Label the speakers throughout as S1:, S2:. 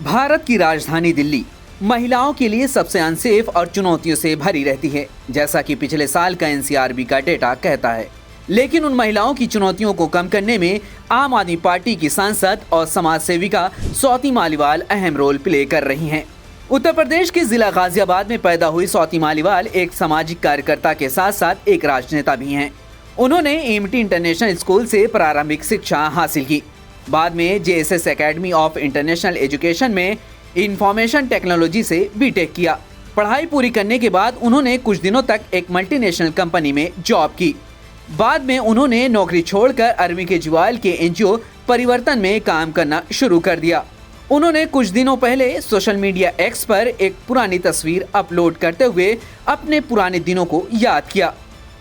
S1: भारत की राजधानी दिल्ली महिलाओं के लिए सबसे अनसेफ और चुनौतियों से भरी रहती है, जैसा कि पिछले साल का एनसीआरबी का डेटा कहता है। लेकिन उन महिलाओं की चुनौतियों को कम करने में आम आदमी पार्टी की सांसद और समाज सेविका स्वाति मालीवाल अहम रोल प्ले कर रही हैं। उत्तर प्रदेश के जिला गाजियाबाद में पैदा हुई स्वाति मालीवाल एक सामाजिक कार्यकर्ता के साथ साथ एक राजनेता भी हैं। उन्होंने एमटी इंटरनेशनल स्कूल से प्रारंभिक शिक्षा हासिल की। बाद में JSS academy of international education में इंफॉर्मेशन टेक्नोलॉजी से बीटेक किया। पढ़ाई पूरी करने के बाद उन्होंने कुछ दिनों तक एक मल्टीनेशनल कंपनी में जॉब की। बाद में उन्होंने नौकरी छोड़कर अरविंद केजरीवाल के एनजीओ परिवर्तन में काम करना शुरू कर दिया। उन्होंने कुछ दिनों पहले सोशल मीडिया एक्स पर एक पुरानी तस्वीर अपलोड करते हुए अपने पुराने दिनों को याद किया।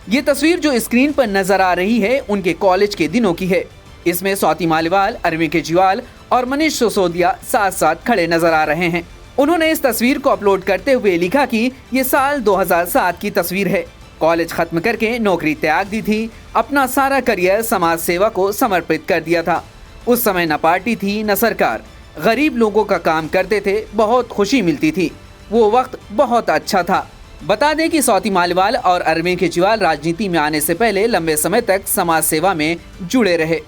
S1: ये तस्वीर जो स्क्रीन पर नजर आ रही है उनके कॉलेज के दिनों की है। इसमें स्वाति मालीवाल, अरविंद केजरीवाल और मनीष सिसोदिया साथ साथ खड़े नजर आ रहे हैं। उन्होंने इस तस्वीर को अपलोड करते हुए लिखा कि ये साल 2007 की तस्वीर है। कॉलेज खत्म करके नौकरी त्याग दी थी। अपना सारा करियर समाज सेवा को समर्पित कर दिया था। उस समय न पार्टी थी न सरकार। गरीब लोगों का काम करते थे, बहुत खुशी मिलती थी। वो वक्त बहुत अच्छा था। बता दें कि स्वाति मालीवाल और अरविंद केजरीवाल राजनीति में आने से पहले लंबे समय तक समाज सेवा में जुड़े रहे।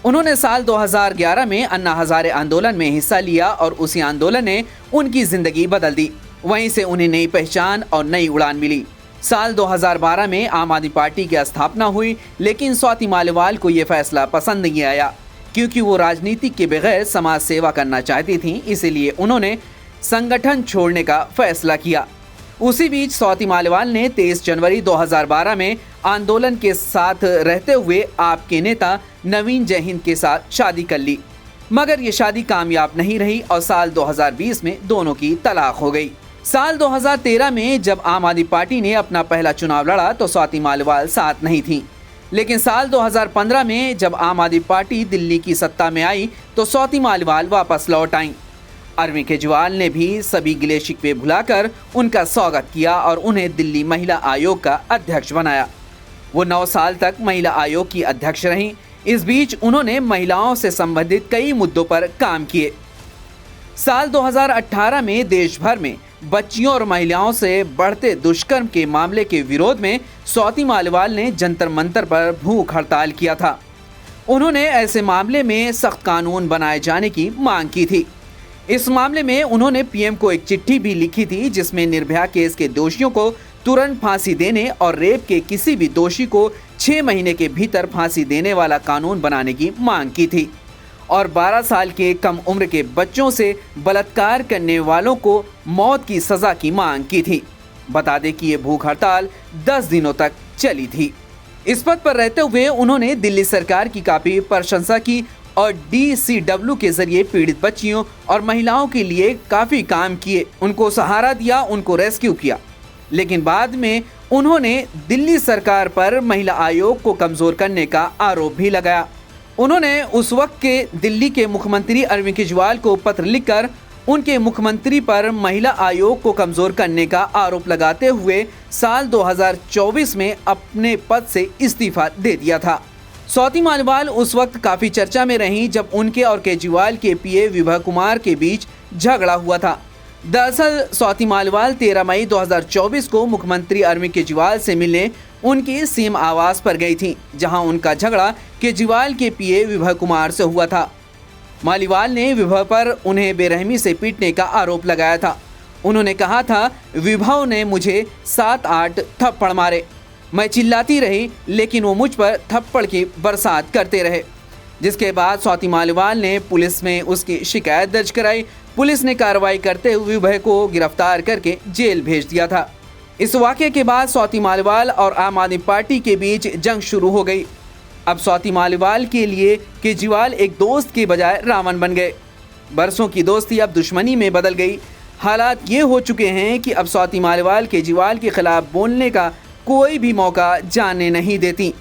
S1: उन्होंने साल 2011 में अन्ना हजारे आंदोलन में हिस्सा लिया और उसी आंदोलन ने उनकी जिंदगी बदल दी। वहीं से उन्हें नई पहचान और नई उड़ान मिली। साल 2012 में आम आदमी पार्टी की स्थापना हुई, लेकिन स्वाति मालीवाल को ये फैसला पसंद नहीं आया क्योंकि वो राजनीति के बगैर समाज सेवा करना चाहती थीं। इसीलिए उन्होंने संगठन छोड़ने का फैसला किया। उसी बीच स्वाति मालीवाल ने 23 जनवरी 2012 में आंदोलन के साथ रहते हुए आपके नेता नवीन जयहिंद के साथ शादी कर ली, मगर ये शादी कामयाब नहीं रही और साल 2020 में दोनों की तलाक हो गई। साल 2013 में जब आम आदमी पार्टी ने अपना पहला चुनाव लड़ा तो स्वाति मालीवाल साथ नहीं थी, लेकिन साल 2015 में जब आम आदमी पार्टी दिल्ली की सत्ता में आई तो स्वाति मालीवाल वापस लौट आईं। अरविंद केजरीवाल ने भी सभी गिले शिकवे भुलाकर उनका स्वागत किया और उन्हें दिल्ली महिला आयोग का अध्यक्ष बनाया। वो 9 साल तक महिला आयोग की अध्यक्ष रहीं। इस बीच उन्होंने महिलाओं से संबंधित कई मुद्दों पर काम किए। साल 2018 में देश भर में बच्चियों और महिलाओं से बढ़ते दुष्कर्म के मामले के विरोध में स्वाति मालीवाल ने जंतर मंतर पर भूख हड़ताल किया था। उन्होंने ऐसे मामले में सख्त कानून बनाए जाने की मांग की थी। इस मामले में उन्होंने पीएम को एक चिट्ठी भी लिखी थी जिसमें निर्भया केस के दोषियों को तुरंत फांसी देने और रेप के किसी भी दोषी को 6 महीने के भीतर फांसी देने वाला कानून बनाने की मांग की थी और 12 साल के कम उम्र के बच्चों से बलात्कार करने वालों को मौत की सजा की मांग की थी। बता दें कि ये भूख हड़ताल 10 दिनों तक चली थी। इस पद पर रहते हुए उन्होंने दिल्ली सरकार की काफी प्रशंसा की और DCW के जरिए पीड़ित बच्चियों और महिलाओं के लिए काफी काम किए, उनको सहारा दिया, उनको रेस्क्यू किया। लेकिन बाद में उन्होंने दिल्ली सरकार पर महिला आयोग को कमजोर करने का आरोप भी लगाया। उन्होंने उस वक्त के दिल्ली के मुख्यमंत्री अरविंद केजरीवाल को पत्र लिखकर उनके मुख्यमंत्री पर महिला आयोग को कमजोर करने का आरोप लगाते हुए साल 2024 में अपने पद से इस्तीफा दे दिया था। स्वाति मालीवाल उस वक्त काफी चर्चा में रहीं जब उनके और केजरीवाल के पीए विभा कुमार के बीच झगड़ा हुआ था। दरअसल स्वाति मालीवाल 13 मई 2024 को मुख्यमंत्री अरविंद केजरीवाल से मिलने उनके सीएम आवास पर गई थीं, जहां उनका झगड़ा केजरीवाल के पीए विभा कुमार से हुआ था। मालीवाल ने विभा पर उन्हें बेरहमी से पीटने का आरोप लगाया था। उन्होंने कहा था, विभा ने मुझे 7-8 थप्पड़ मारे। मैं चिल्लाती रही लेकिन वो मुझ पर थप्पड़ की बरसात करते रहे। जिसके बाद स्वाति मालीवाल ने पुलिस में उसकी शिकायत दर्ज कराई। पुलिस ने कार्रवाई करते हुए विभा को गिरफ्तार करके जेल भेज दिया था। इस वाक़ये के बाद स्वाति मालीवाल और आम आदमी पार्टी के बीच जंग शुरू हो गई। अब स्वाति मालीवाल के लिए केजरीवाल एक दोस्त के बजाय रावण बन गए। बरसों की दोस्ती अब दुश्मनी में बदल गई। हालात ये हो चुके हैं कि अब स्वाति मालीवाल केजरीवाल के खिलाफ बोलने का कोई भी मौका जाने नहीं देती।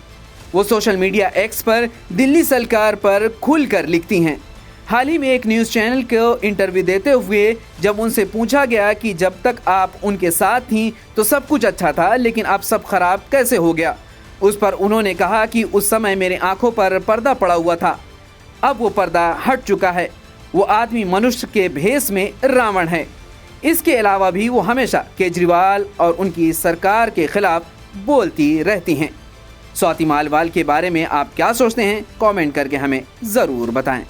S1: वो सोशल मीडिया एक्स पर दिल्ली सरकार पर खुलकर लिखती हैं। हाल ही में एक न्यूज़ चैनल को इंटरव्यू देते हुए जब उनसे पूछा गया कि जब तक आप उनके साथ थीं तो सब कुछ अच्छा था, लेकिन अब सब खराब कैसे हो गया, उस पर उन्होंने कहा कि उस समय मेरे आंखों पर पर्दा पड़ा हुआ था, अब वो पर्दा हट चुका है। वो आदमी मनुष्य के भेष में रावण है। इसके अलावा भी वो हमेशा केजरीवाल और उनकी सरकार के खिलाफ बोलती रहती हैं। स्वाति मालिवाल के बारे में आप क्या सोचते हैं? कमेंट करके हमें ज़रूर बताएं।